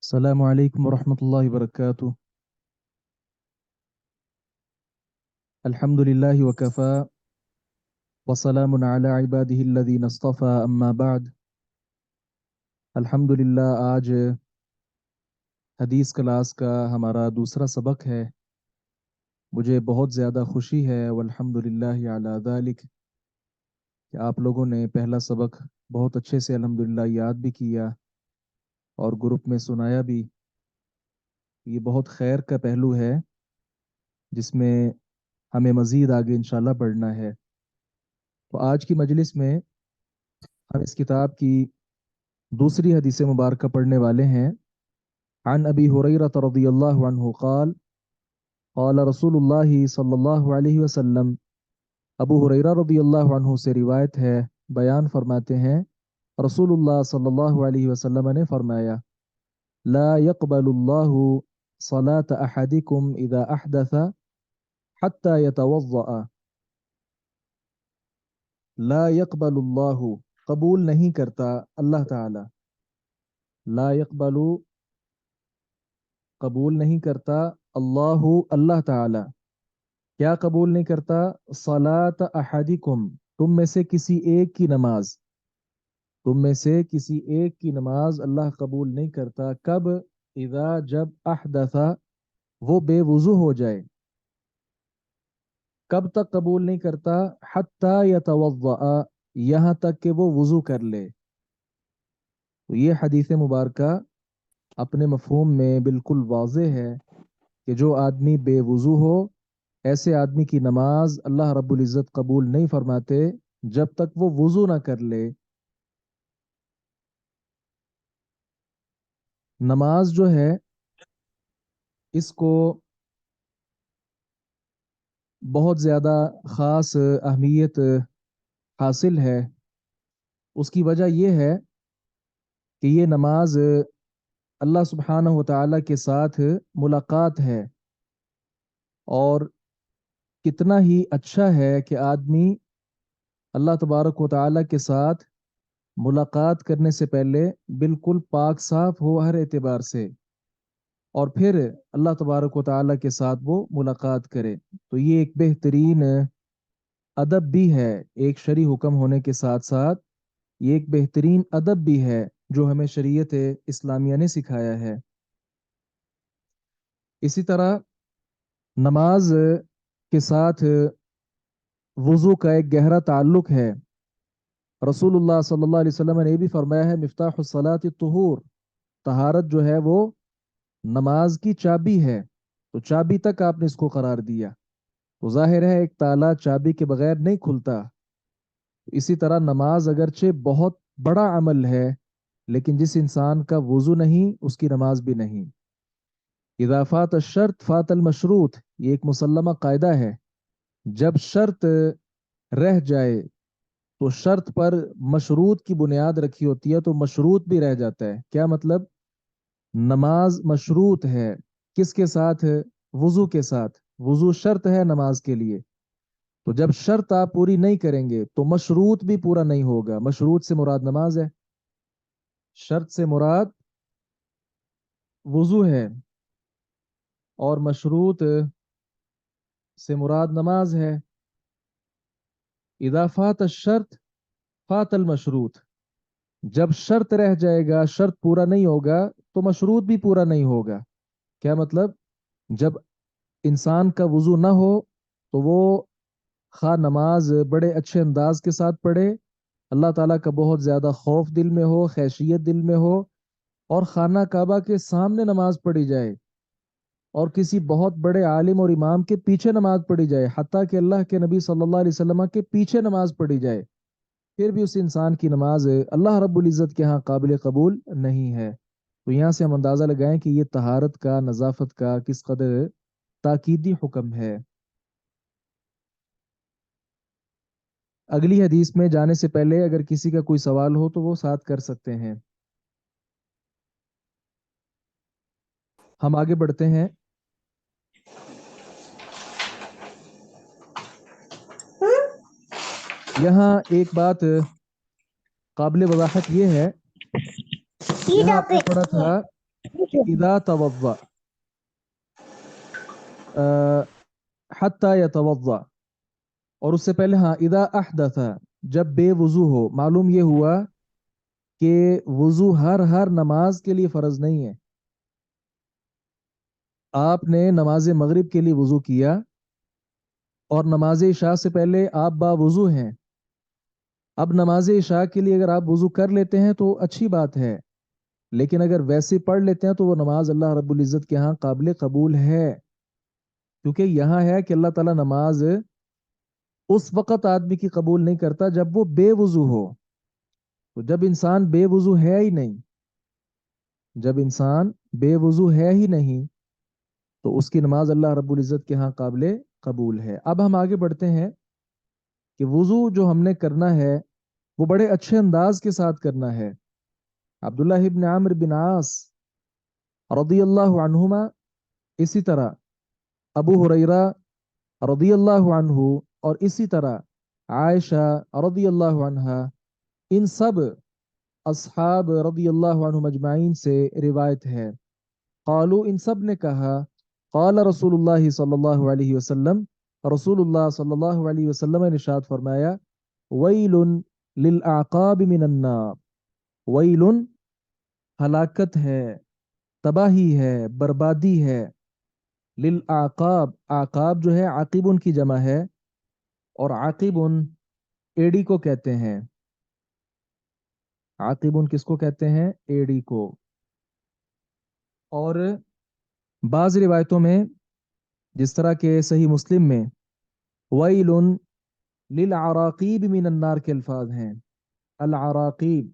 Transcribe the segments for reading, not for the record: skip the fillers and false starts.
السلام علیکم ورحمۃ اللہ وبرکاتہ۔ الحمد للہ وکفا وسلام علی عباده الذین اصطفى اما بعد۔ الحمد للہ آج حدیث کلاس کا ہمارا دوسرا سبق ہے۔ مجھے بہت زیادہ خوشی ہے والحمد للہ علی ذلک کہ آپ لوگوں نے پہلا سبق بہت اچھے سے الحمدللہ یاد بھی کیا اور گروپ میں سنایا بھی۔ یہ بہت خیر کا پہلو ہے جس میں ہمیں مزید آگے انشاءاللہ بڑھنا ہے۔ تو آج کی مجلس میں ہم اس کتاب کی دوسری حدیث مبارکہ پڑھنے والے ہیں۔ عن ابی ہریرہ رضی اللہ عنہ قال قال رسول اللہ صلی اللہ علیہ وسلم، ابو ہریرہ رضی اللہ عنہ سے روایت ہے، بیان فرماتے ہیں رسول اللہ صلی اللہ علیہ وسلم نے فرمایا، لا يقبل اللہ صلاة احدکم اذا احدث حتى يتوضأ۔ لا يقبل اللہ، قبول نہیں کرتا اللہ تعالی، لا يقبل قبول نہیں کرتا اللہ تعالی، کیا قبول نہیں کرتا؟ صلاۃ احدکم، تم میں سے کسی ایک کی نماز، تم میں سے کسی ایک کی نماز اللہ قبول نہیں کرتا۔ کب؟ اذا، جب احدث، وہ بے وضو ہو جائے۔ کب تک قبول نہیں کرتا؟ حتی یتوضأ، یہاں تک کہ وہ وضو کر لے۔ تو یہ حدیث مبارکہ اپنے مفہوم میں بالکل واضح ہے کہ جو آدمی بے وضو ہو، ایسے آدمی کی نماز اللہ رب العزت قبول نہیں فرماتے جب تک وہ وضو نہ کر لے۔ نماز جو ہے اس کو بہت زیادہ خاص اہمیت حاصل ہے۔ اس کی وجہ یہ ہے کہ یہ نماز اللہ سبحانہ و تعالیٰ کے ساتھ ملاقات ہے، اور کتنا ہی اچھا ہے کہ آدمی اللہ تبارک و تعالیٰ کے ساتھ ملاقات کرنے سے پہلے بالکل پاک صاف ہو ہر اعتبار سے، اور پھر اللہ تبارک و تعالیٰ کے ساتھ وہ ملاقات کرے۔ تو یہ ایک بہترین ادب بھی ہے، ایک شرعی حکم ہونے کے ساتھ ساتھ یہ ایک بہترین ادب بھی ہے جو ہمیں شریعت اسلامیہ نے سکھایا ہے۔ اسی طرح نماز کے ساتھ وضو کا ایک گہرا تعلق ہے۔ رسول اللہ صلی اللہ علیہ وسلم نے یہ بھی فرمایا ہے، مفتاح الصلاۃ الطہور، طہارت جو ہے وہ نماز کی چابی ہے۔ تو چابی تک آپ نے اس کو قرار دیا، تو ظاہر ہے ایک تالا چابی کے بغیر نہیں کھلتا۔ اسی طرح نماز اگرچہ بہت بڑا عمل ہے، لیکن جس انسان کا وضو نہیں اس کی نماز بھی نہیں۔ اذا فات الشرط فات المشروط، یہ ایک مسلمہ قاعدہ ہے، جب شرط رہ جائے تو شرط پر مشروط کی بنیاد رکھی ہوتی ہے تو مشروط بھی رہ جاتا ہے۔ کیا مطلب؟ نماز مشروط ہے کس کے ساتھ؟ وضو کے ساتھ۔ وضو شرط ہے نماز کے لیے، تو جب شرط آپ پوری نہیں کریں گے تو مشروط بھی پورا نہیں ہوگا۔ مشروط سے مراد نماز ہے، شرط سے مراد وضو ہے، اور مشروط سے مراد نماز ہے۔ اذا فات الشرط فات المشروط، جب شرط رہ جائے گا، شرط پورا نہیں ہوگا تو مشروط بھی پورا نہیں ہوگا۔ کیا مطلب؟ جب انسان کا وضو نہ ہو تو وہ خواہ نماز بڑے اچھے انداز کے ساتھ پڑھے، اللہ تعالیٰ کا بہت زیادہ خوف دل میں ہو، خشیت دل میں ہو، اور خانہ کعبہ کے سامنے نماز پڑھی جائے، اور کسی بہت بڑے عالم اور امام کے پیچھے نماز پڑھی جائے، حتیٰ کہ اللہ کے نبی صلی اللہ علیہ وسلم کے پیچھے نماز پڑھی جائے، پھر بھی اس انسان کی نماز اللہ رب العزت کے ہاں قابل قبول نہیں ہے۔ تو یہاں سے ہم اندازہ لگائیں کہ یہ طہارت کا، نظافت کا کس قدر تاکیدی حکم ہے۔ اگلی حدیث میں جانے سے پہلے اگر کسی کا کوئی سوال ہو تو وہ ساتھ کر سکتے ہیں۔ ہم آگے بڑھتے ہیں۔ یہاں ایک بات قابل وضاحت یہ ہے، یہاں آپ نے پڑھا تھا इदा तवद्दा, हत्ता यतवद्दा। और उससे पहले हाँ, इदा अहदथा, जब बेवुजू हो। मालूम ये हुआ कि वुजू हर नमाज के लिए फर्ज नहीं है। आपने नमाज मगरिब के लिए वुजू किया और नमाज इशा से पहले आप बावुजू हैं। अब नमाज इशा के लिए अगर आप वुजू कर लेते हैं तो अच्छी बात है, लेकिन अगर वैसे पढ़ लेते हैं तो वो नमाज अल्लाह रब्बुल इज़्ज़त के यहाँ काबिल कबूल है। क्योंकि यहाँ है कि अल्लाह ताला नमाज उस वक़्त आदमी की कबूल नहीं करता जब वो बेवुजू हो। तो जब इंसान बेवुजू है ही नहीं, जब इंसान बेवुजू है ही नहीं, तो उसकी नमाज अल्लाह रब्बुल इज़्ज़त के यहाँ काबिल कबूल है। अब हम आगे बढ़ते हैं कि वुजू जो हमने करना है वो बड़े अच्छे अंदाज के साथ करना है। अब्दुल्लाह इब्न आमिर बिन आस रदियल्लाहु अन्हुमा, इसी तरह अबू हुरैरा रदियल्लाहु अन्हु, और इसी तरह आयशा रदियल्लाहु अन्हा, इन सब असहाब रदियल्लाहु अन्हुम अजमाइन से रिवायत है। क़ालू, इन सब ने कहा, क़ाल रसूलुल्लाह सल्लल्लाहु अलैहि वसल्लम, रसूलुल्लाह सल्लल्लाहु अलैहि वसल्लम ने इरशाद फरमाया, वैलुन लिल आक़ाब मिनन नार, वैलुन, हलाकत है, तबाही है, बर्बादी है, लिल आक़ाब, आक़ाब जो है आकिबुन की जमा है, और आकिबुन एड़ी को कहते हैं। आकिबुन किसको कहते हैं? एड़ी को। और बाज रिवायतों में, जिस तरह के सही मुस्लिम में वैलुन लिल आराकीब मिनन नार के अल्फाज हैं। अल आराकीब,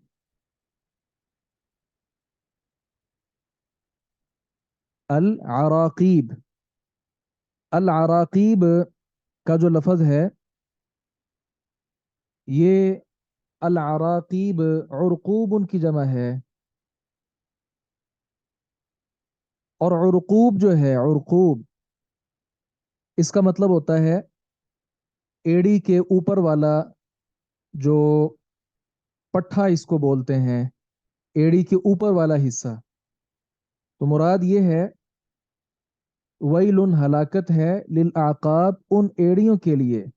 अल आराकीब, अल आराकीब का जो लफज है, ये अल आराकीब उरकूब उनकी जमा है। और उरकूब जो है, उरकूब, इसका मतलब होता है एड़ी के ऊपर वाला जो पट्ठा इसको बोलते हैं, एड़ी के ऊपर वाला हिस्सा। तो मुराद ये है, वैलुन, हलाकत है, लिल आकाब, उन एड़ियों के लिए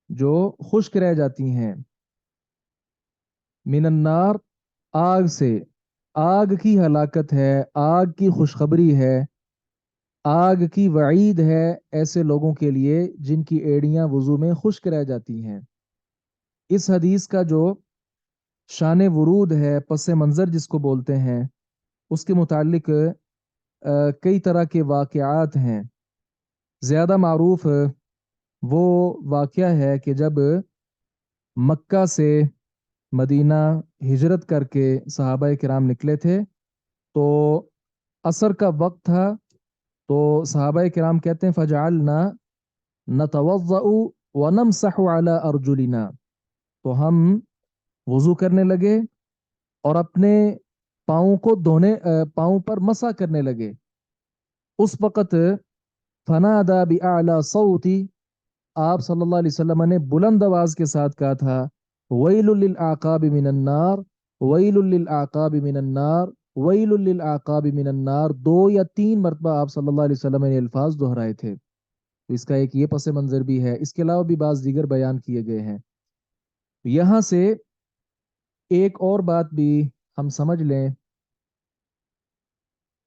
जो खुश्क रह जाती हैं, मिनन्नार, आग से। आग की हलाकत है, आग की खुशखबरी है, आग की वईद है ऐसे लोगों के लिए जिनकी एड़ियां वुजू में खुश्क रह जाती हैं। इस हदीस का जो शान वरूद है, पस मंज़र जिसको बोलते हैं, उसके मुतालिक कई तरह के वाक़यात हैं। ज़्यादा मारूफ वो वाक़या है कि जब मक्का से मदीना हिजरत करके सहाबा किराम निकले थे, तो असर का वक्त था। तो सहाबा किराम कहते हैं, फ़जअलना नतवज़्ज़उ व नमसहु अला अर्जुलिना, तो हम वज़ू करने लगे और अपने पाँव को धोने, पाँव पर मसा करने लगे। उस वक़्त फनादा बिअला सौती, आप सल्लल्लाहु अलैहि वसल्लम ने बुलंद आवाज के साथ कहा था, वैलुल लिल आकाबि मिनन नार, वैलुल लिल आकाबि मिनन नार, वैलुल लिल आकाबि मिनन नार। दो या तीन मरतबा आप सल्लल्लाहु अलैहि वसल्लम ने अल्फाज दोहराए थे। तो इसका एक ये पस मंजर भी है, इसके अलावा भी बाज दीगर बयान किए गए हैं। यहाँ से एक और बात भी हम समझ लें,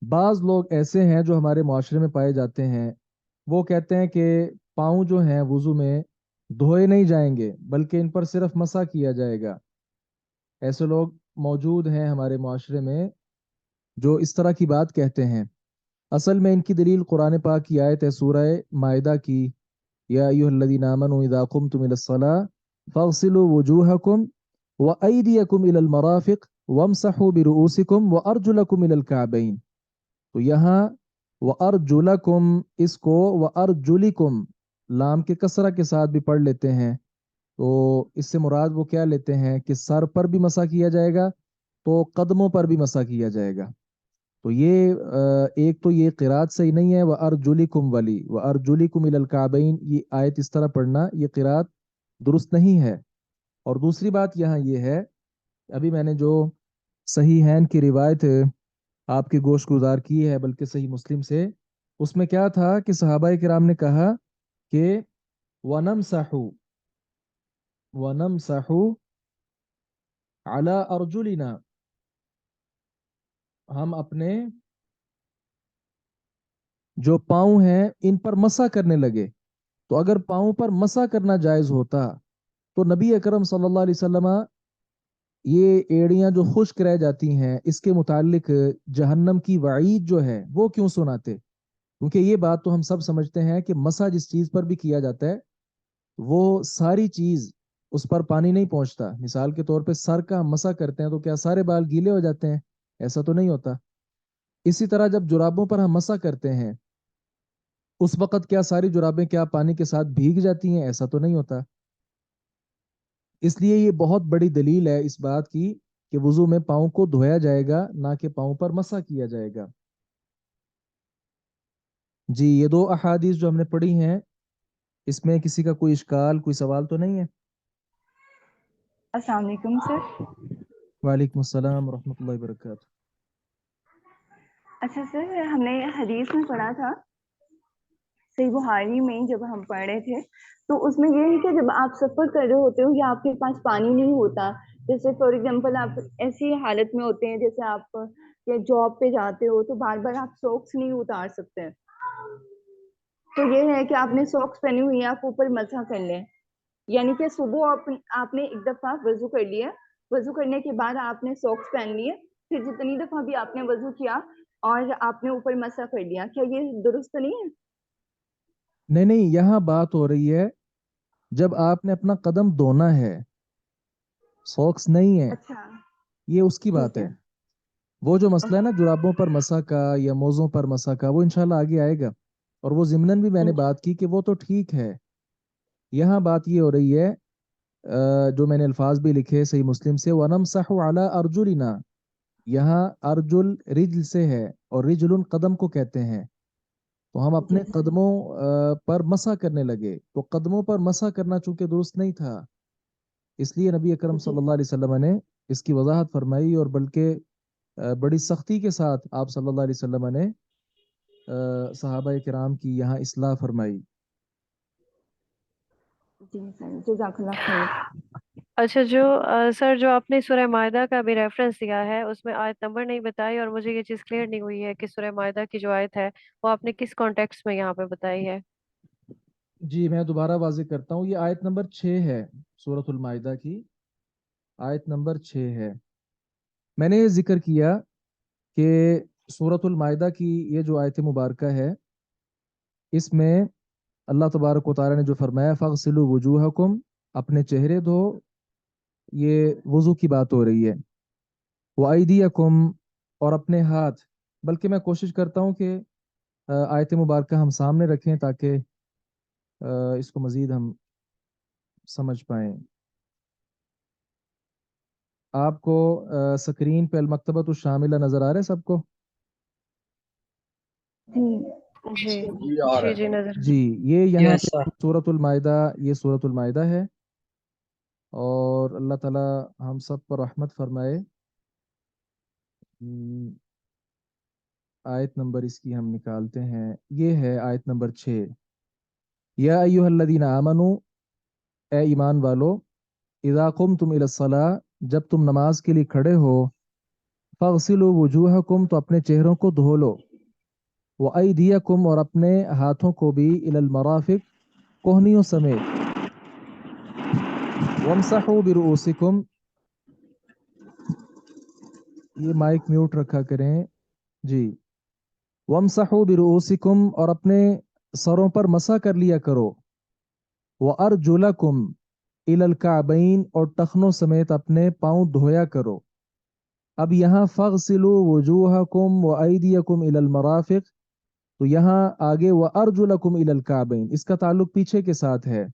बाज लोग ऐसे हैं जो हमारे माशरे में पाए जाते हैं, वो कहते हैं कि पाँव जो हैं वुजू में धोए नहीं जाएंगे, बल्कि इन पर सिर्फ मसा किया जाएगा। ऐसे लोग मौजूद हैं हमारे माशरे में जो इस तरह की बात कहते हैं। असल में इनकी दलील कुरान पाक की आयत है, सूरह माइदा की, या अय्युहल्लज़ीना आमनू इज़ा कुमतुम इलस्सलाह फ़ग़सिलू वुजूहकुम व अयदियकुम इलल मराफ़िक़ वमसहू बिरुऊसिकुम व अर्जुलकुम इलल काबैन। तो यहाँ व अर्जुलकुम, इसको व अर्जुलिकुम लाम के कसरा के साथ भी पढ़ लेते हैं। तो इससे मुराद वो क्या लेते हैं कि सर पर भी मसा किया जाएगा, तो कदमों पर भी मसा किया जाएगा। तो ये एक तो ये किरात सही नहीं है, व अर्जुलिकुम वली व अर्जुलिकुम इलल काबैन, ये आयत इस तरह पढ़ना, ये किरात दुरुस्त नहीं है। और दूसरी बात यहाँ ये है, अभी मैंने जो सही हैन की रिवायत آپ کی گوشت گزار کی ہے، بلکہ صحیح مسلم سے اس میں کیا تھا کہ صحابہ کرام نے کہا کہ وَنَمْسَحُ وَنَمْسَحُ عَلَى أَرْجُلِنَا، ہم اپنے جو پاؤں ہیں ان پر مسح کرنے لگے. تو اگر پاؤں پر مسح کرنا جائز ہوتا تو نبی اکرم صلی اللہ علیہ وسلم یہ ایڑیاں جو خشک رہ جاتی ہیں اس کے متعلق جہنم کی وعید جو ہے وہ کیوں سناتے؟ کیونکہ یہ بات تو ہم سب سمجھتے ہیں کہ مسح جس چیز پر بھی کیا جاتا ہے وہ ساری چیز اس پر پانی نہیں پہنچتا. مثال کے طور پہ سر کا ہم مسح کرتے ہیں تو کیا سارے بال گیلے ہو جاتے ہیں؟ ایسا تو نہیں ہوتا. اسی طرح جب جرابوں پر ہم مسح کرتے ہیں اس وقت کیا ساری جرابیں کیا پانی کے ساتھ بھیگ جاتی ہیں؟ ایسا تو نہیں ہوتا. اس لیے یہ بہت بڑی دلیل ہے اس بات کی کہ وضو میں پاؤں کو دھویا جائے گا، نہ کہ پاؤں پر مسح کیا جائے گا. جی یہ دو احادیث جو ہم نے پڑھی ہیں اس میں کسی کا کوئی اشکال، کوئی سوال تو نہیں ہے؟ السلام علیکم سر. وعلیکم السلام ورحمۃ اللہ وبرکاتہ. اچھا سر، ہم نے حدیث میں پڑھا تھا صحیح بخاری میں جب ہم پڑھ رہے تھے تو اس میں یہ ہے کہ جب آپ سفر کر رہے ہوتے ہو یا آپ کے پاس پانی نہیں ہوتا، جیسے فار ایگزامپل آپ ایسی حالت میں ہوتے ہیں جیسے آپ یا جاب پہ جاتے ہو تو بار بار آپ سوکس نہیں اتار سکتے، تو یہ ہے کہ آپ نے سوکس پہنی ہوئی ہے، آپ اوپر مسح کر لیں. یعنی کہ صبح آپ نے ایک دفعہ وضو کر لیا، وضو کرنے کے بعد آپ نے سوکس پہن لیے، پھر جتنی دفعہ بھی آپ نے وضو کیا اور آپ نے اوپر مسح کر لیا، کیا یہ درست نہیں ہے؟ نہیں نہیں، یہاں بات ہو رہی ہے جب آپ نے اپنا قدم دھونا ہے، سوکس نہیں ہے، اچھا یہ اس کی بات ٹھیک ہے. ہے. وہ جو مسئلہ ہے نا جرابوں پر مسح کا یا موزوں پر مسح کا، وہ انشاءاللہ آگے آئے گا. اور وہ ضمناً بھی میں نے بات کی کہ وہ تو ٹھیک ہے. یہاں بات یہ ہو رہی ہے جو میں نے الفاظ بھی لکھے صحیح مسلم سے، وَنَمْسَحُ عَلَىٰ أَرْجُلِنَا، یہاں ارجل رجل سے ہے اور رجل قدم کو کہتے ہیں. تو ہم جی اپنے قدموں پر مسح کرنے لگے، تو قدموں پر مسح کرنا چونکہ درست نہیں تھا، اس لیے نبی اکرم جی صلی اللہ علیہ وسلم نے اس کی وضاحت فرمائی، اور بلکہ بڑی سختی کے ساتھ آپ صلی اللہ علیہ وسلم نے صحابہ کرام کی یہاں اصلاح فرمائی. جی سر، جزاک اللہ خیر. اچھا، جو سر جو آپ نے سورہ مائدہ کا بھی ریفرنس دیا ہے اس میں آیت نمبر نہیں بتائی، اور مجھے یہ چیز کلیئر نہیں ہوئی ہے کہ سورہ مائدہ کی جو آیت ہے وہ آپ نے کس کانٹیکسٹ میں یہاں پہ بتائی ہے. جی میں دوبارہ واضح کرتا ہوں، یہ آیت نمبر 6 ہے سورۃ المائدہ کی، آیت نمبر 6 ہے. میں نے یہ ذکر کیا کہ سورۃ المائدہ کی یہ جو آیت مبارکہ ہے اس میں اللہ تبارک و تعالی نے جو فرمایا فَاغْسِلُوا وُجُوهَكُمْ، اپنے چہرے دھو، یہ وضو کی بات ہو رہی ہے. وَأَيْدِيَكُمْ، اور اپنے ہاتھ. بلکہ میں کوشش کرتا ہوں کہ آیت مبارکہ ہم سامنے رکھیں تاکہ اس کو مزید ہم سمجھ پائیں. آپ کو سکرین پہ المکتبۃ الشاملہ نظر آ رہا ہے سب کو؟ جی جی جی آ رہا جی ہے. جی نظر. جی یہ یہاں یس پہ سر. سورۃ المائدہ، یہ سورۃ المائدہ ہے، اور اللہ تعالی ہم سب پر رحمت فرمائے. آیت نمبر اس کی ہم نکالتے ہیں، یہ ہے آیت نمبر 6. یا ایھا الذین آمنوا، اے ایمان والو، اذا قمتم الی الصلاۃ، جب تم نماز کے لیے کھڑے ہو، فاغسلوا وجوہکم، تو اپنے چہروں کو دھو لو، وایدیکم، اور اپنے ہاتھوں کو بھی، الی المرافق، کوہنیوں سمیت، وامسحوا برؤوسکم، یہ مائک میوٹ رکھا کریں جی، وامسحوا برؤوسکم، اور اپنے سروں پر مسح کر لیا کرو، وارجلکم الی الکعبین، اور ٹخنوں سمیت اپنے پاؤں دھویا کرو. اب یہاں فاغسلوا وجوہکم وایدیکم الی المرافق، تو یہاں آگے وارجلکم الی الکعبین، اس کا تعلق پیچھے کے ساتھ ہے.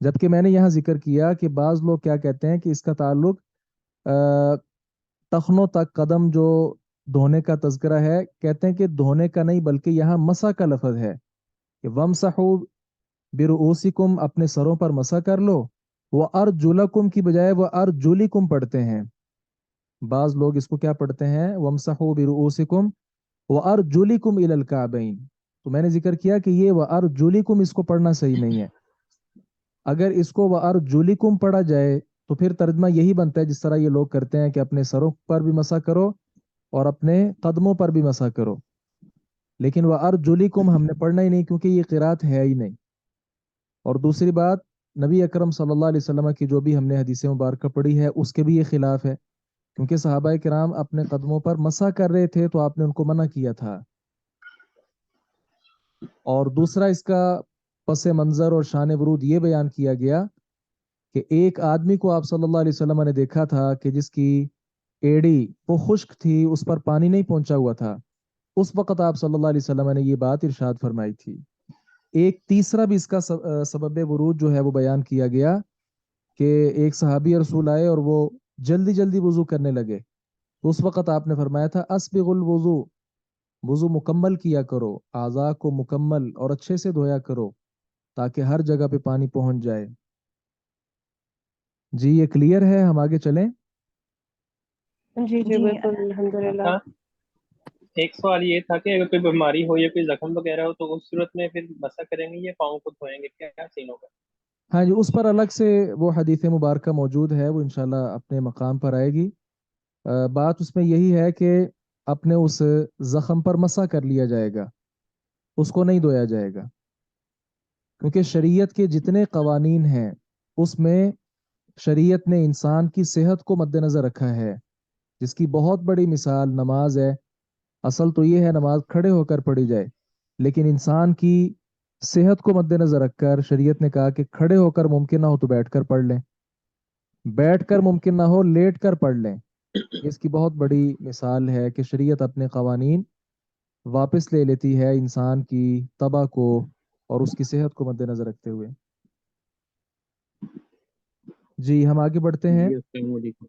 جبکہ میں نے یہاں ذکر کیا کہ بعض لوگ کیا کہتے ہیں کہ اس کا تعلق ٹخنوں تک قدم جو دھونے کا تذکرہ ہے، کہتے ہیں کہ دھونے کا نہیں بلکہ یہاں مسح کا لفظ ہے کہ وَامْسَحُوا بِرُؤُوسِكُمْ، اپنے سروں پر مسح کر لو. وَأَرْجُلَكُمْ کی بجائے وَأَرْجُلِكُمْ پڑھتے ہیں. بعض लोग इसको क्या पढ़ते हैं, वमसहू बिरुऊसिकुम व अर्जुलिकुम इलल काबैन। तो मैंने जिक्र किया कि ये व अर्जुलिकुम इसको पढ़ना सही नहीं है। अगर इसको व अर्जुलिकुम पढ़ा जाए तो फिर तर्जमा यही बनता है जिस तरह ये लोग करते हैं कि अपने सरों पर भी मसा करो और अपने कदमों पर भी मसा करो। लेकिन वह अर्जुलिकुम हमने पढ़ना ही नहीं, क्योंकि ये किरात है ही नहीं। और दूसरी बात, नबी अकरम सल्लल्लाहु अलैहि वसल्लम की जो भी हमने हदीसें मुबारक पढ़ी है उसके भी ये खिलाफ है, क्योंकि सहाबा किराम अपने कदमों पर मसा कर रहे थे तो आपने उनको मना किया था। और दूसरा इसका पस मंज़र और शान वरूद ये बयान किया गया कि एक आदमी को आप सल्लल्लाहु अलैहि वसल्लम ने देखा था कि जिसकी एड़ी वो खुश्क थी, उस पर पानी नहीं पहुंचा हुआ था। उस वक्त आप सल्लल्लाहु अलैहि वसल्लम ने ये बात इरशाद फरमाई थी। एक तीसरा भी इसका सबब वरूद जो है वो बयान किया गया कि एक सहाबी रसूल आए और वो जल्दी जल्दी वजू करने लगे, तो उस वक्त आपने फरमाया था अस्बिगुल वजू, वजू मुकम्मल किया करो, आज़ा को मुकम्मल और अच्छे से धोया करो ताकि हर जगह पे पानी पहुंच जाए। जी ये क्लियर है, हम आगे चलें। जी जी जी बिल्कुल, अल्हम्दुलिल्लाह। हाँ, एक सवाल ये था कि अगर कोई बीमारी हो या कोई जख्म वगैरह हो तो उस सूरत में फिर मसा करेंगे या पाँव को धोएंगे, क्या क्या सीन होगा? हाँ जी, उस पर अलग से वो हदीस मुबारक मौजूद है, वो इंशाल्लाह अपने मकाम पर आएगी। बात उसमें यही है कि अपने उस जख्म पर मसा कर लिया जाएगा, उसको नहीं धोया जाएगा, क्योंकि शरीयत के जितने कवानीन हैं उसमें शरीयत ने इंसान की सेहत को मद्देनजर रखा है, जिसकी बहुत बड़ी मिसाल नमाज है। असल तो ये है नमाज खड़े होकर पढ़ी जाए, लेकिन इंसान की सेहत को मद्देनजर रखकर शरीयत ने कहा कि खड़े होकर मुमकिन ना हो तो बैठकर पढ़ लें, बैठकर मुमकिन ना हो लेट कर पढ़ लें। इसकी बहुत बड़ी मिसाल है कि शरीयत अपने कवानीन वापस ले लेती है इंसान की तबा को और उसकी सेहत को मद्देनजर रखते हुए। जी हम आगे बढ़ते हैं। जी अस्सलाम वालेकुम।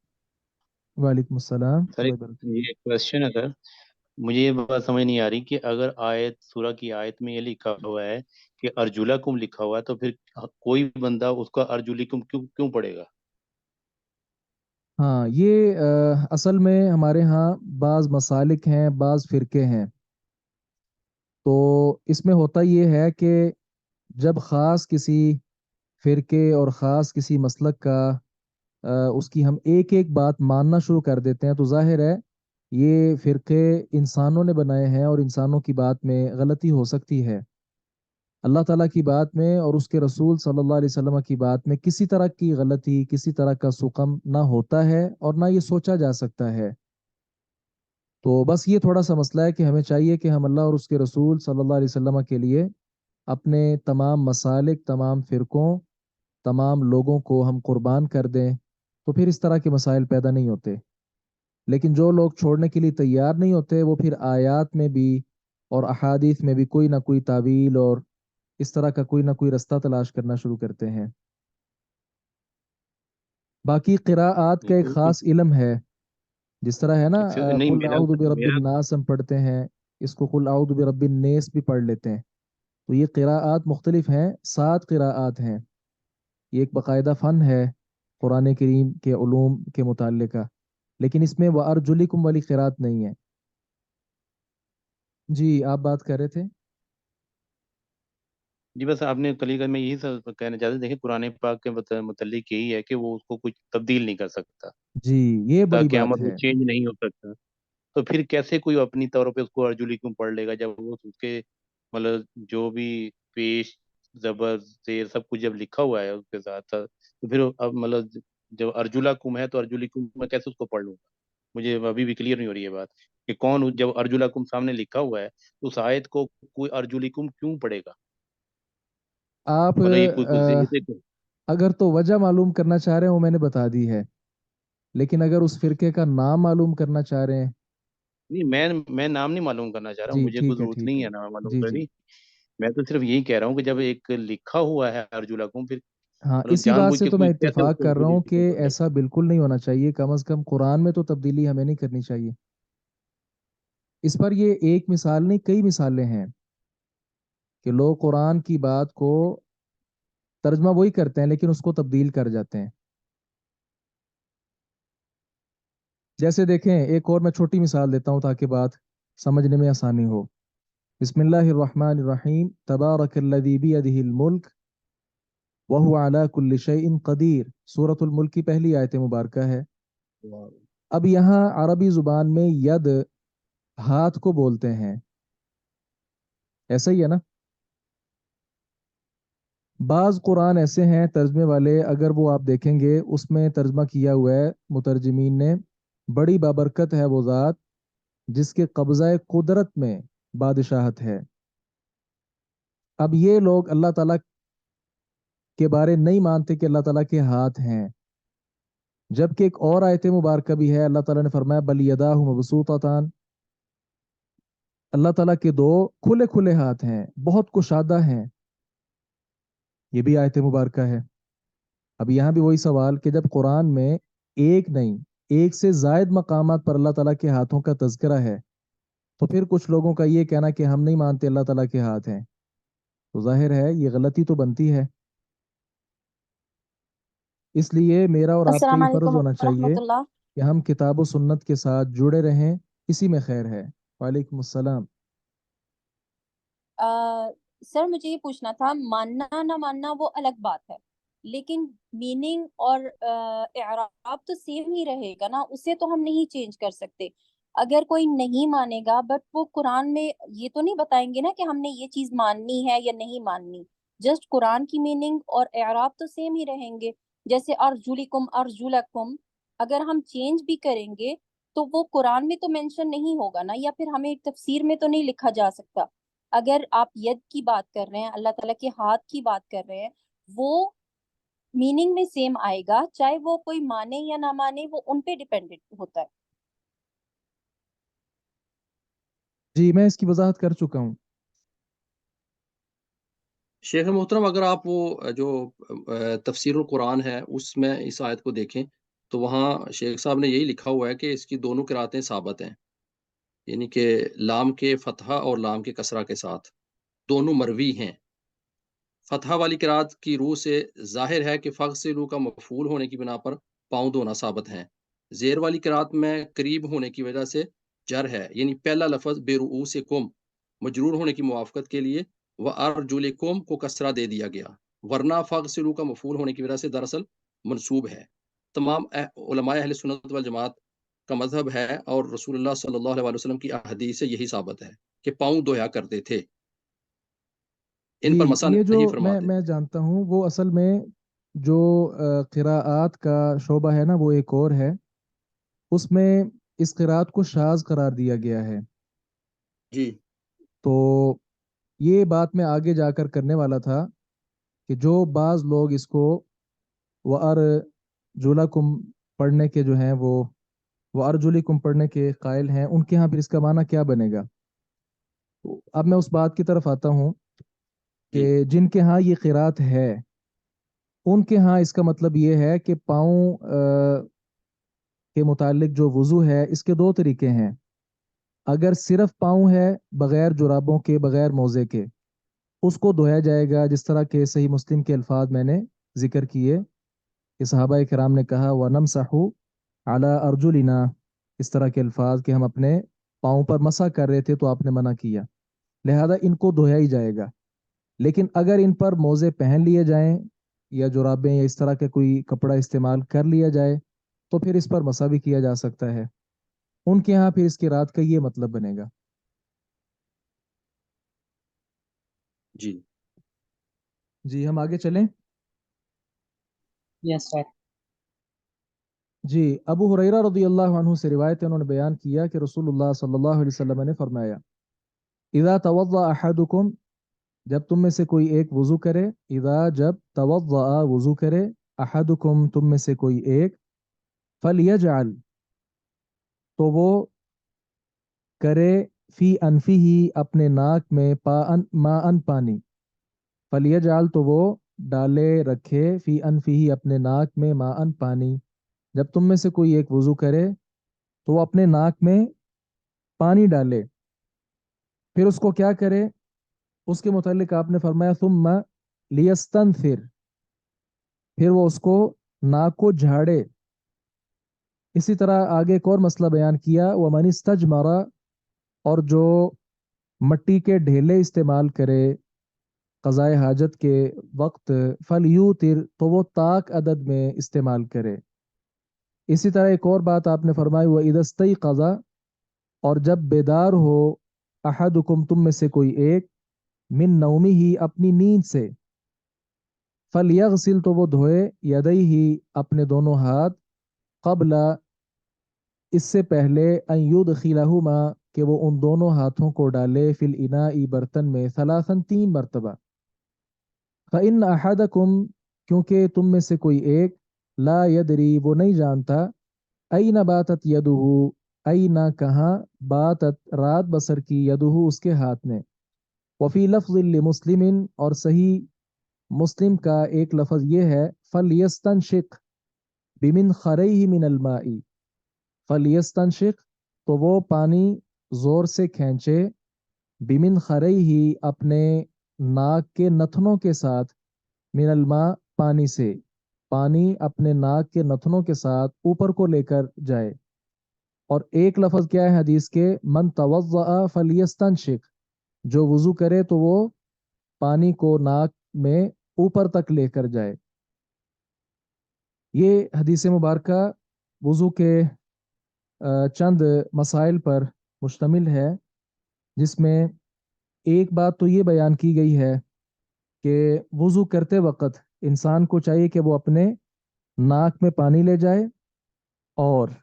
वालेकुम अस्सलाम सर एक ये क्वेश्चन है सर, मुझे ये बात समझ नहीं आ रही कि अगर आयत सूरह की आयत में ये लिखा हुआ है कि अर्जुलाकुम लिखा हुआ है, तो फिर कोई बंदा उसका अर्जुलिकुम क्यों क्यों पढ़ेगा? हाँ ये असल में हमारे यहाँ बाज़ मसालिक हैं, बाज़ फ़िरके हैं। तो इसमें होता ये है कि जब ख़ास किसी फ़िरके और ख़ास किसी मसलक का उसकी हम एक एक बात मानना शुरू कर देते हैं तो जाहिर है ये फ़िरके इंसानों ने बनाए हैं और इंसानों की बात में गलती हो सकती है। अल्लाह ताला की बात में और उसके रसूल सल्लल्लाहु अलैहि वसल्लम की बात में किसी तरह की गलती, किसी तरह का सुकम ना होता है और ना ये सोचा जा सकता है। तो बस ये थोड़ा सा मसला है कि हमें चाहिए कि हम अल्लाह और उसके रसूल सल्लल्लाहु अलैहि वसल्लम के लिए अपने तमाम मसालिक, तमाम फ़िरकों, तमाम लोगों को हम कुर्बान कर दें, तो फिर इस तरह के मसाइल पैदा नहीं होते। लेकिन जो लोग छोड़ने के लिए तैयार नहीं होते वो फिर आयात में भी और अहादीस में भी कोई ना कोई तावील और इस तरह का कोई ना कोई रास्ता तलाश करना शुरू करते हैं। बाकी क़िराआत का एक नहीं ख़ास इल्म है, जिस तरह है ना नहीं, कुल मेरा आउदु मेरा बिरब्बिन नास हम पढ़ते हैं, इसको कुल आउदु बिरब्बिन नेस भी पढ़ लेते हैं। तो ये क़िराआत मुख्तलिफ हैं, 7 क़िराआत हैं। ये एक बाकायदा फ़न है कुरान करीम के उलूम के मुताल्लिका, लेकिन इसमें व अर्जुलिकुम वाली क़िरात नहीं है। जी आप बात कर रहे थे। जी बस आपने कली का मैं यही सब कहना चाहता था। देखिए पुराने पाक के मुतल्लिक यही है कि वो उसको कुछ तब्दील नहीं कर सकता, जी ये ता बड़ी बात क़यामत में है। चेंज नहीं हो सकता। तो फिर कैसे कोई अपनी तौर पे उसको अर्जुली क्यों पढ़ लेगा, जब वो उसके मतलब जो भी पेश जबर जेर सब कुछ जब लिखा हुआ है उसके साथ साथ, तो फिर अब मतलब जब अर्जुला कुम है तो अर्जुली कुम मैं कैसे उसको पढ़ लूंगा? मुझे अभी भी क्लियर नहीं हो रही है बात कि कौन, जब अर्जुला कुम सामने लिखा हुआ है तो उस आयत को कोई अर्जुली कुम क्यों पढ़ेगा? आप मतलब ये कोई कुछ ऐसे अगर तो वजह मालूम करना चाह रहे हैं वो मैंने बता दी है, लेकिन अगर उस फिरके का नाम मालूम करना चाह रहे हैं। नहीं, मैं नाम नहीं मालूम करना चाह रहा हूँ, जी मुझे कोई ठीक है, जरूरत ठीक नहीं है। है नाम मालूम जी जी। करनी। मैं तो सिर्फ यही कह रहा हूँ कि जब एक लिखा हुआ है अर्जुला कुम, फिर हाँ मतलब इसी बात जानबूझ से के तो मैं कोई कैसे इत्तेफाक उसको कर रहा अर्जुली हूँ कि कुम पढ़ लेगा? ऐसा बिल्कुल नहीं होना चाहिए, कम से कम कुरान में तो तब्दीली हमें नहीं करनी चाहिए। इस पर ये एक मिसाल नहीं, कई मिसालें हैं कि लोग कुरान की बात को तर्जमा वही करते हैं लेकिन उसको तब्दील कर जाते हैं। जैसे देखें, एक और मैं छोटी मिसाल देता हूँ ताकि बात समझने में आसानी हो। बिस्मिल्लाहिर्रहमानिर्रहीम, तबारकल्लज़ी बियदिहिल मुल्क व हुवा अला कुल्लि शैइन क़दीर, सूरतुल मुल्क की पहली आयत मुबारका है। अब यहाँ अरबी जुबान में यद हाथ को बोलते हैं, ऐसा ही है ना। बाज कुरान ऐसे हैं तर्जमे वाले, अगर वो आप देखेंगे उसमें तर्जमा किया हुआ है मुतरजमीन ने, बड़ी बाबरकत है वो ज़ात जिसके कब्ज़ा कुदरत में बादशाहत है। अब ये लोग अल्लाह ताला के बारे नहीं मानते कि अल्लाह ताला के हाथ हैं, जबकि एक और आयत मुबारक भी है, अल्लाह ताला ने फरमाया बल यदाहु मबसूततान, अल्लाह ताला के दो खुले खुले हाथ हैं, बहुत कुशादा हैं। ये भी आयत मुबारक है। अब यहाँ भी वही सवाल कि जब कुरान में एक नहीं, एक से जायद मकामात पर अल्लाह ताला के हाथों का तज़किरा है, तो फिर कुछ लोगों का ये कहना कि हम नहीं मानते अल्लाह ताला के हाथ हैं, तो जाहिर है ये गलती तो बनती है। इसलिए मेरा और आपका अस्सलाम ये फ़र्ज़ वालेकुम होना चाहिए रहमतुल्लाह। कि हम किताब व सुन्नत के साथ जुड़े रहें, इसी में खैर है। वालेकुम अस्सलाम। सर मुझे ये पूछना था, मानना ना मानना वो अलग बात है, लेकिन मीनिंग और इराब तो सेम ही रहेगा ना, उसे तो हम नहीं चेंज कर सकते। अगर कोई नहीं मानेगा बट वो कुरान में ये तो नहीं बताएंगे ना कि हमने ये चीज माननी है या नहीं माननी। जस्ट कुरान की मीनिंग और इराब तो सेम ही रहेंगे। जैसे अर्जुलिकुम अर्जुलकुम, अगर हम चेंज भी करेंगे तो वो कुरान में तो मेंशन नहीं होगा ना, या फिर हमें तफसीर में तो नहीं लिखा जा सकता। अगर आप यद की बात कर रहे हैं, अल्लाह ताला के हाथ की बात कर रहे हैं, वो मीनिंग में सेम आएगा, चाहे वो कोई माने या ना माने, वो उन पे डिपेंडेंट होता है। जी मैं इसकी वजाहत कर चुका हूँ। शेख मोहतरम, अगर आप वो जो तफसीरुल कुरान है उसमें इस आयत को देखें तो वहाँ शेख साहब ने यही लिखा हुआ है कि इसकी दोनों किरातें साबित हैं, यानी कि लाम के फतहा और लाम के कसरा के साथ दोनों मरवी हैं। फतहा वाली किरात की रूह से जाहिर है कि फ़ग़सिलू का मफूल होने की बिना पर पाँव धोना साबित है। ज़ेर वाली किरात में करीब होने की वजह से जर है, यानी पहला लफ्ज़ बेरुऊसिकुम मजरूर होने की मुवाफ़क़त के लिए व अर्जुलिकुम को कसरा दे दिया गया, वरना फ़ग़सिलू का मफूल होने की वजह से दरअसल मनसूब है। तमाम उलमाए अहले सुन्नत वल जमात का मजहब है और रसूलुल्लाह सल्लल्लाहु अलैहि वसल्लम की अहदीस से यही साबित है कि पाँव धोया करते थे। इन पर जी मसा ये जो नहीं फरमाते। मैं जानता हूँ वो असल में जो क़िराआत का शोबा है ना वो एक और है, उसमें इस क़िरात को शाज़ करार दिया गया है। जी तो ये बात मैं आगे जाकर करने वाला था कि जो बाज़ लोग इसको व जुलकुम पढ़ने के जो हैं वो व अर्जुलिकुम पढ़ने के कायल हैं, उनके यहाँ फिर इसका माना क्या बनेगा। तो अब मैं उस बात की तरफ आता हूँ जी कि जिनके यहाँ ये क़िरात है उनके यहाँ इसका मतलब ये है कि पाँव के मुतालिक जो वज़ू है इसके दो तरीके हैं। अगर सिर्फ पाँव है बगैर जुराबों के, बगैर मोज़े के, उसको धोया जाएगा जिस तरह के सही मुस्लिम के अल्फाज मैंने जिक्र किए कि सहाबा किराम ने कहा व नमसहु अला अर्जुलिना, इस तरह के अल्फाज कि हम अपने पाँव पर मसा कर रहे थे तो आपने मना किया, लिहाजा इनको धोया ही जाएगा। लेकिन अगर इन पर मोज़े पहन लिए जाएं या जुराबें या इस तरह के कोई कपड़ा इस्तेमाल कर लिया जाए तो फिर इस पर मसा भी किया जा सकता है। उनके यहाँ फिर इसकी रात का ये मतलब बनेगा। जी जी हम आगे चलें। Yes sir. जी अबू हुरैरा रज़ियल्लाहु अन्हु से रिवायत है, उन्होंने बयान किया कि रसूलुल्लाह सल्लल्लाहु अलैहि वसल्लम ने फरमाया इज़ा तवज़्ज़अ अहदुकुम, जब तुम में से कोई एक वुजू करे, इज़ा जब तवज़्ज़अ वुजू करे, अहदुकुम तुम में से कोई एक, फलयजअल तो वो करे, फी अनफिही अपने नाक में, पाअन माअन पानी, फलयजअल तो वो डाले रखे, फी अनफिही अपने नाक में, माअन पानी। जब तुम में से कोई एक वुजू करे तो वो अपने नाक में पानी डाले, फिर उसको क्या करे, उसके मुतालिक आपने फरमाया सुम्मा लियस्तनफिर, फिर वो उसको नाक को झाड़े, इसी तरह आगे एक और मसला बयान किया, वमन इस्तजमरा, और जो मट्टी के ढेले इस्तेमाल करे क़ज़ाए हाजत के वक्त, फलयूतिर, तो वो ताक अदद में इस्तेमाल करे। इसी तरह एक और बात आपने फरमाई, वह इदस्तैक़ज़ा, और जब बेदार हो, अहदुकुम, तुम में से कोई एक, मिन नौमिही, अपनी नींद से, फलयग़सिल, तो वो धोए, यदैही, अपने दोनों हाथ, क़ब्ला, इससे पहले, अन युदखिलहुमा, कि वो उन दोनों हाथों को डाले, फिल इनाई, बर्तन में, सलासन, 3 मरतबा। फ़इन अहदकुम, क्योंकि तुम में से कोई एक, ला यदरी, वो नहीं जानता, अईना बातत यदुहु, अईना, कहाँ, बातत, रात बसर की, यदुहु, उसके हाथ में। वफ़ी लफ्ज़िल लिमुस्लिमिन, और सही मुस्लिम का एक लफ्ज़ ये है, फ़लयस्तंशिक़ बिमिन खरैहि मिनल माई, फ़लयस्तंशिक़, तो वो पानी ज़ोर से खींचे, बिमिन खरैहि, अपने नाक के नथनों के साथ, मिनल मा, पानी से, पानी अपने नाक के नथनों के साथ ऊपर को लेकर जाए। और एक लफ्ज़ क्या है हदीस के, मन तवज़्ज़अ फलियस्तंशिक़, जो वुज़ू करे तो वो पानी को नाक में ऊपर तक लेकर जाए। ये हदीस मुबारका वुज़ू के चंद मसाइल पर मुश्तमिल है, जिसमें एक बात तो ये बयान की गई है कि वुज़ू करते वक़्त इंसान को चाहिए कि वो अपने नाक में पानी ले जाए, और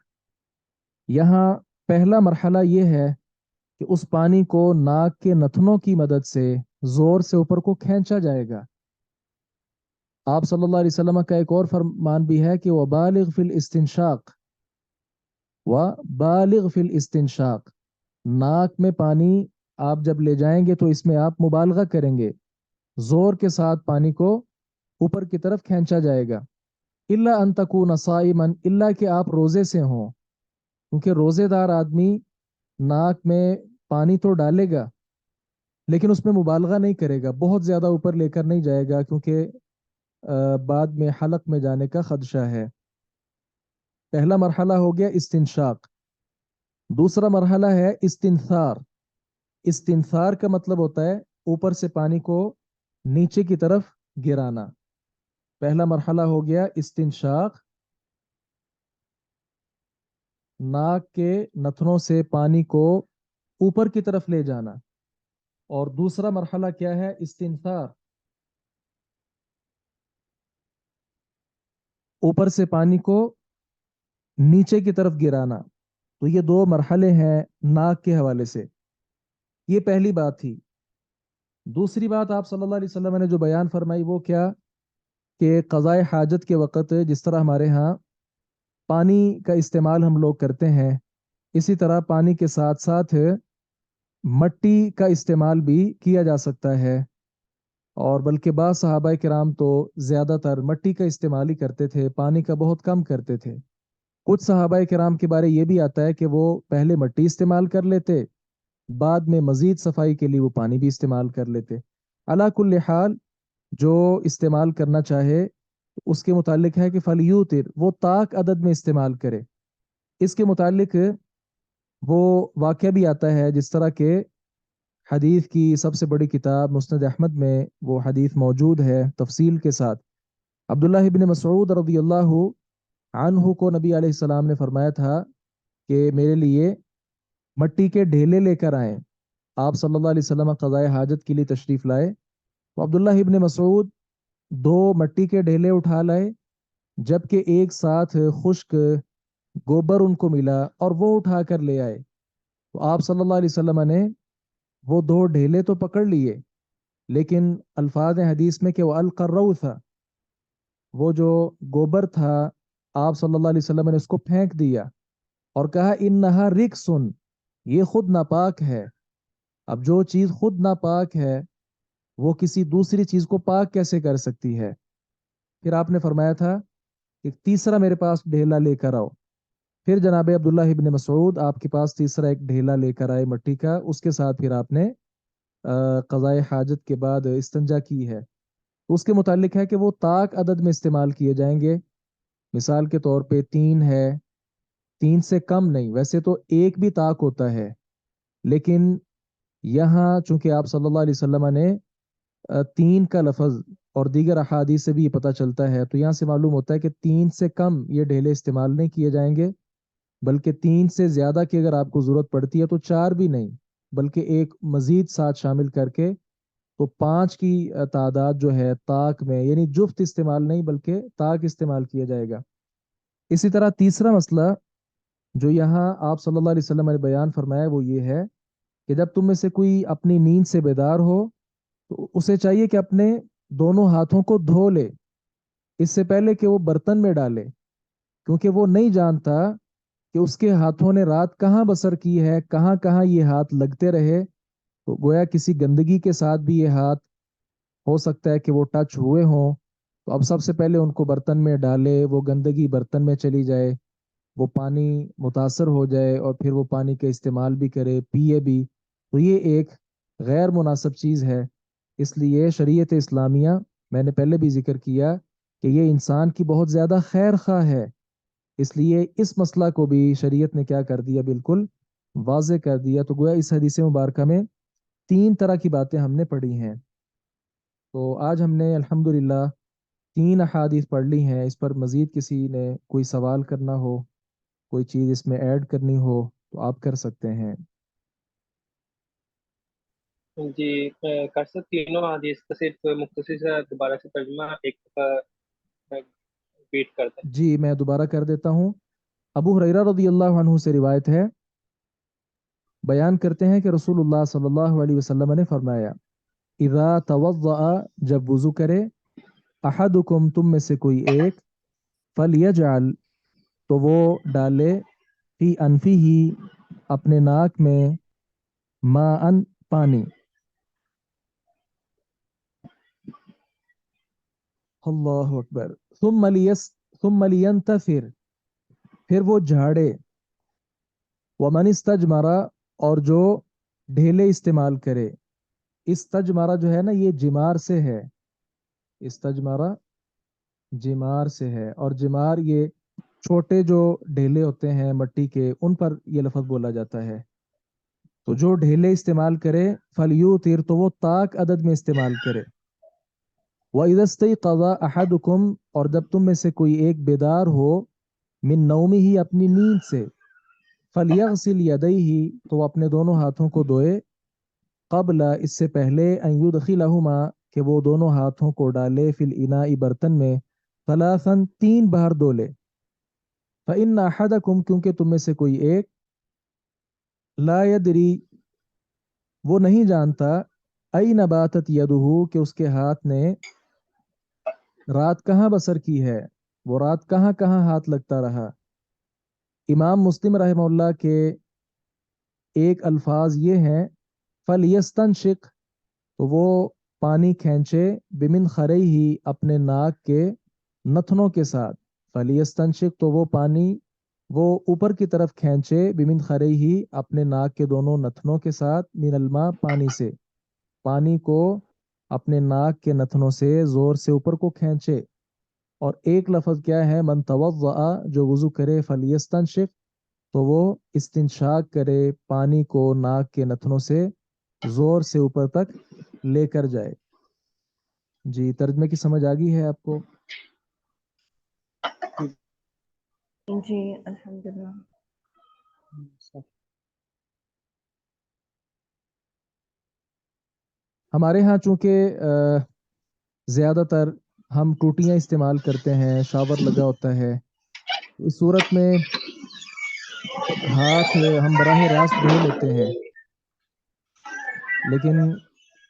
यहाँ पहला मरहला ये है कि उस पानी को नाक के नथनों की मदद से ज़ोर से ऊपर को खींचा जाएगा। आप सल्लल्लाहु अलैहि वसल्लम का एक और फरमान भी है कि वह बालिग फिल इस्तिंशाक, नाक में पानी आप जब ले जाएंगे तो इसमें आप मुबालगा करेंगे, जोर के साथ पानी को ऊपर की तरफ खींचा जाएगा। इल्ला अन तकून साइमन, इल्ला कि आप रोजे से हों, क्योंकि रोजेदार आदमी नाक में पानी तो डालेगा लेकिन उसमें मुबालगा नहीं करेगा, बहुत ज्यादा ऊपर लेकर नहीं जाएगा, क्योंकि बाद में हलक में जाने का खदशा है। पहला मरहला हो गया इस्तिंशाक। दूसरा मरहला है इस्तिंसार। इस्तिंसार का मतलब होता है ऊपर से पानी को नीचे की तरफ गिराना। पहला मरहला हो गया इस्तिंशाक, नाक के नथनों से पानी को ऊपर की तरफ ले जाना। और दूसरा मरहला क्या है, इस्तिंसार, ऊपर से पानी को नीचे की तरफ गिराना। तो ये 2 मरहले हैं नाक के हवाले से। ये पहली बात थी। दूसरी बात आप सल्लल्लाहु अलैहि वसल्लम ने जो बयान फरमाई वो क्या, कि क़ज़ाए हाजत के वक़्त जिस तरह हमारे यहाँ पानी का इस्तेमाल हम लोग करते हैं, इसी तरह पानी के साथ साथ मट्टी का इस्तेमाल भी किया जा सकता है। और बल्कि बाद सहाबा किराम तो ज़्यादातर मट्टी का इस्तेमाल ही करते थे, पानी का बहुत कम करते थे। कुछ सहाबा किराम के बारे ये भी आता है कि वो पहले मट्टी इस्तेमाल कर लेते, बाद में मज़ीद सफाई के लिए वो पानी भी इस्तेमाल कर लेते। अला कुल्li हाल, जो इस्तेमाल करना चाहे उसके मुतालिक है कि फलयूतिर, वो ताक अदद में इस्तेमाल करे। इसके मुतालिक वो वाक़या भी आता है, जिस तरह के हदीस की सबसे बड़ी किताब मुस्नद अहमद में वो हदीस मौजूद है तफसील के साथ। अब्दुल्लाह इब्न मसऊद रज़ियल्लाहु अन्हु को नबी अलैहिस्सलाम ने फरमाया था कि मेरे लिए मट्टी के ढेले लेकर आए। आप सल्लल्लाहु अलैहि वसल्लम क़ज़ाए हाजत के लिए तशरीफ लाए, तो अब्दुल्लाह इब्न मसऊद 2 मट्टी के ढेले उठा लाए, जबकि एक साथ खुश्क गोबर उनको मिला और वो उठा कर ले आए। तो आप सल्लल्लाहु अलैहि वसल्लम ने वो 2 ढेले तो पकड़ लिए, लेकिन अल्फाज हदीस में कि वो अलकर्रऊ था, वो जो गोबर था, आप सल्लल्लाहु अलैहि वसल्लम ने उसको फेंक दिया और कहा इन्नहा रिक्सुन, ये खुद नापाक है। अब जो चीज खुद नापाक है वो किसी दूसरी चीज को पाक कैसे कर सकती है। फिर आपने फरमाया था कि तीसरा मेरे पास ढेला लेकर आओ। फिर जनाब अब्दुल्ला इब्न मसऊद आपके पास तीसरा एक ढेला लेकर आए मट्टी का, उसके साथ फिर आपने क़ज़ाए हाजत के बाद इस्तंजा की है। उसके मुतालिक है कि वो ताक अदद में इस्तेमाल किए जाएंगे। मिसाल के तौर पे 3 है 3 سے کم نہیں. ویسے تو ایک بھی طاق ہوتا ہے، لیکن یہاں چونکہ آپ صلی اللہ علیہ وسلم نے 3 کا لفظ اور دیگر احادیث سے بھی یہ پتہ چلتا ہے، تو یہاں سے معلوم ہوتا ہے کہ 3 سے کم یہ ڈھیلے استعمال نہیں کیے جائیں گے، بلکہ 3 سے زیادہ کی اگر آپ کو ضرورت پڑتی ہے تو 4 بھی نہیں بلکہ ایک مزید ساتھ شامل کر کے تو 5 کی تعداد جو ہے طاق میں، یعنی جفت استعمال نہیں بلکہ طاق استعمال کیا جائے گا. اسی طرح تیسرا مسئلہ جو یہاں آپ صلی اللہ علیہ وسلم نے بیان فرمایا وہ یہ ہے کہ جب تم میں سے کوئی اپنی نیند سے بیدار ہو تو اسے چاہیے کہ اپنے دونوں ہاتھوں کو دھو لے اس سے پہلے کہ وہ برتن میں ڈالے، کیونکہ وہ نہیں جانتا کہ اس کے ہاتھوں نے رات کہاں بسر کی ہے، کہاں کہاں یہ ہاتھ لگتے رہے. تو گویا کسی گندگی کے ساتھ بھی یہ ہاتھ ہو سکتا ہے کہ وہ ٹچ ہوئے ہوں. تو اب سب سے پہلے ان کو برتن میں ڈالے، وہ گندگی برتن میں چلی جائے، وہ پانی متاثر ہو جائے اور پھر وہ پانی کا استعمال بھی کرے، پیے بھی، تو یہ ایک غیر مناسب چیز ہے. اس لیے شریعت اسلامیہ، میں نے پہلے بھی ذکر کیا کہ یہ انسان کی بہت زیادہ خیر خواہ ہے، اس لیے اس مسئلہ کو بھی شریعت نے کیا کر دیا، بالکل واضح کر دیا. تو گویا اس حدیث مبارکہ میں 3 طرح کی باتیں ہم نے پڑھی ہیں. تو آج ہم نے الحمدللہ 3 احادیث پڑھ لی ہیں. اس پر مزید کسی نے کوئی سوال کرنا ہو، کوئی چیز اس میں ایڈ کرنی ہو تو آپ کر سکتے ہیں. جی کاشف تینوں حدیث کا صرف مختصر سے دوبارہ سے ترجمہ ایک دفعہ ریپیٹ کرتے ہیں. جی میں دوبارہ کر دیتا ہوں. ابو ہریرہ رضی اللہ عنہ سے روایت ہے، بیان کرتے ہیں کہ رسول اللہ صلی اللہ علیہ وسلم نے فرمایا، اذا توضأ، جب وضو کرے، احدکم، تم میں سے کوئی ایک، فلیجعل، تو وہ ڈالے، فی انفیہ، اپنے ناک میں، ماء، پانی، اللہ اکبر، ثم لینتثر، پھر وہ جھاڑے، ومن استجمر، اور جو ڈھیلے استعمال کرے. استجمارہ جو ہے نا یہ جمار سے ہے، استجمارہ جمار سے ہے، اور جمار یہ چھوٹے جو ڈھیلے ہوتے ہیں مٹی کے، ان پر یہ لفظ بولا جاتا ہے. تو جو ڈھیلے استعمال کرے، فلیوتر، تو وہ طاق عدد میں استعمال کرے. وَإِذَا اسْتَيْقَظَ أَحَدُكُمْ، اور جب تم میں سے کوئی ایک بیدار ہو، من نومه، اپنی نیند سے، فَلْيَغْسِلْ يَدَيْهِ، تو وہ اپنے دونوں ہاتھوں کو دھوئے، قبل، اس سے پہلے، ان يدخلهما، کہ وہ دونوں ہاتھوں کو ڈالے، فی الاناء، برتن میں، ثلاثا، 3 بار دھو لے. فإن أحدكم، کیونکہ تم میں سے کوئی ایک، لا يدری، وہ نہیں جانتا، أين باتت يده، کہ اس کے ہاتھ نے رات کہاں بسر کی ہے، وہ رات کہاں کہاں ہاتھ لگتا رہا. امام مسلم رحمہ اللہ کے ایک الفاظ یہ ہیں، فَلْيَسْتَنْشِقْ، تو وہ پانی کھینچے، بمن خرئی ہی، اپنے ناک کے نتنوں کے ساتھ. فَلْيَسْتَنْشِقْ، تو وہ پانی وہ اوپر کی طرف کھینچے، بمن خرئی ہی، اپنے ناک کے دونوں نتنوں کے ساتھ، من الماء، پانی سے، پانی کو اپنے ناک کے نتنوں سے زور سے اوپر کو کھینچے. اور ایک لفظ کیا ہے، من توضأ، جو وضو کرے، فلیستنشق، تو وہ استنشاق کرے، پانی کو ناک کے نتنوں سے زور سے اوپر تک لے کر جائے. جی ترجمے کی سمجھ آ گئی ہے آپ کو؟ جی الحمدللہ. ہمارے ہاں چونکہ زیادہ تر ہم ٹوٹیاں استعمال کرتے ہیں، شاور لگا ہوتا ہے، اس صورت میں ہاتھ ہم براہ راست دھو لیتے ہیں. لیکن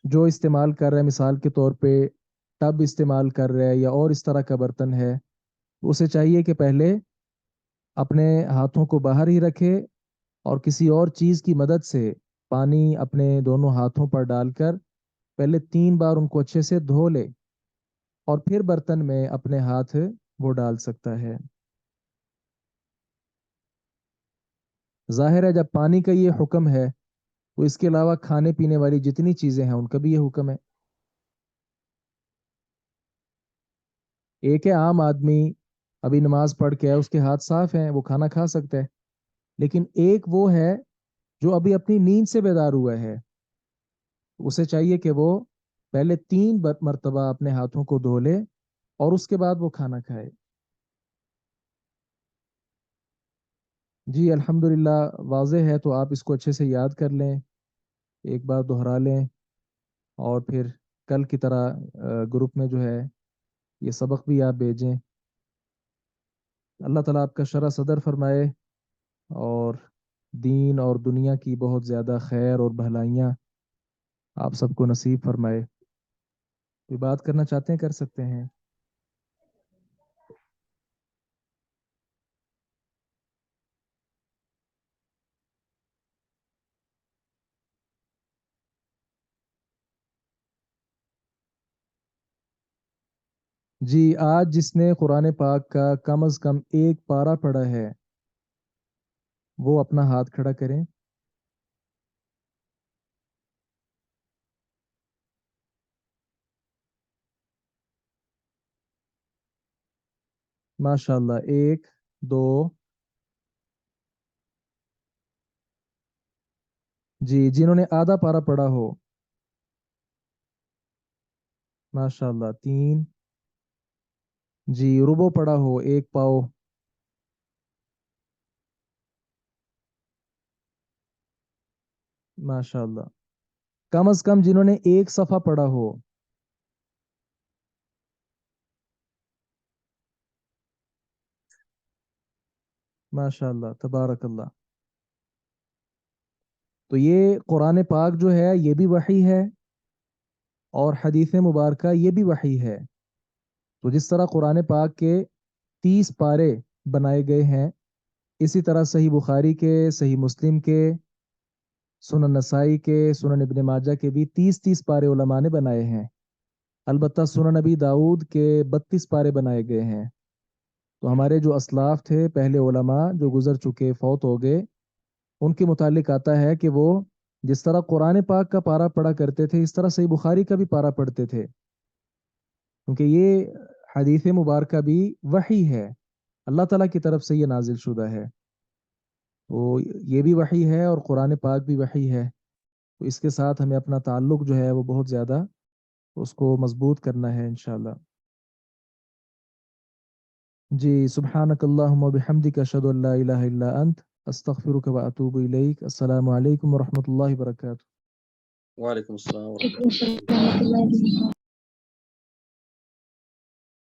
جو استعمال کر رہے ہیں، مثال کے طور پہ ٹب استعمال کر رہے ہیں یا اور اس طرح کا برتن ہے، اسے چاہیے کہ پہلے اپنے ہاتھوں کو باہر ہی رکھے اور کسی اور چیز کی مدد سے پانی اپنے دونوں ہاتھوں پر ڈال کر پہلے 3 بار ان کو اچھے سے دھو لے اور پھر برتن میں اپنے ہاتھ وہ ڈال سکتا ہے. ظاہر ہے جب پانی کا یہ حکم ہے تو اس کے علاوہ کھانے پینے والی جتنی چیزیں ہیں ان کا بھی یہ حکم ہے. ایک ہے عام آدمی ابھی نماز پڑھ کے ہے، اس کے ہاتھ صاف ہیں، وہ کھانا کھا سکتا ہے، لیکن ایک وہ ہے جو ابھی اپنی نیند سے بیدار ہوا ہے، اسے چاہیے کہ وہ پہلے 3 مرتبہ اپنے ہاتھوں کو دھو لے اور اس کے بعد وہ کھانا کھائے۔ جی الحمدللہ واضح ہے، تو آپ اس کو اچھے سے یاد کر لیں، ایک بار دہرا لیں، اور پھر کل کی طرح گروپ میں جو ہے یہ سبق بھی آپ بھیجیں۔ اللہ تعالیٰ آپ کا شرح صدر فرمائے اور دین اور دنیا کی بہت زیادہ خیر اور بھلائیاں آپ سب کو نصیب فرمائے۔ کوئی بات کرنا چاہتے ہیں کر سکتے ہیں۔ جی آج جس نے قرآن پاک کا کم از کم ایک پارہ پڑھا ہے وہ اپنا ہاتھ کھڑا کریں۔ ماشاء اللہ، 1 2۔ جی جنہوں نے آدھا پارہ پڑھا ہو، ماشاء اللہ 3۔ جی ربو پڑھا ہو 1 پاؤ، ماشاء اللہ۔ کم از کم جنہوں نے 1 صفحہ پڑھا ہو، ماشاء اللہ تبارک اللہ۔ تو یہ قرآن پاک جو ہے یہ بھی وحی ہے اور حدیث مبارکہ یہ بھی وحی ہے۔ تو جس طرح قرآن پاک کے 30 پارے بنائے گئے ہیں، اسی طرح صحیح بخاری کے، صحیح مسلم کے، سنن نسائی کے، سنن ابن ماجہ کے بھی 30 پارے علماء نے بنائے ہیں۔ البتہ سنن نبی داؤد کے 32 پارے بنائے گئے ہیں۔ تو ہمارے جو اسلاف تھے، پہلے علماء جو گزر چکے، فوت ہو گئے، ان کے متعلق آتا ہے کہ وہ جس طرح قرآن پاک کا پارہ پڑھا کرتے تھے، اس طرح صحیح بخاری کا بھی پارہ پڑھتے تھے، کیونکہ یہ حدیث مبارکہ بھی وحی ہے، اللہ تعالیٰ کی طرف سے یہ نازل شدہ ہے۔ وہ یہ بھی وحی ہے اور قرآن پاک بھی وحی ہے، تو اس کے ساتھ ہمیں اپنا تعلق جو ہے وہ بہت زیادہ اس کو مضبوط کرنا ہے انشاءاللہ۔ جی سبحانک اللہم و بحمدک اشہد ان لا الہ الا انت استغفرک و اتوب الیک۔ السلام علیکم ورحمۃ اللہ وبرکاتہ۔ وعلیکم السلام ورحمۃ اللہ۔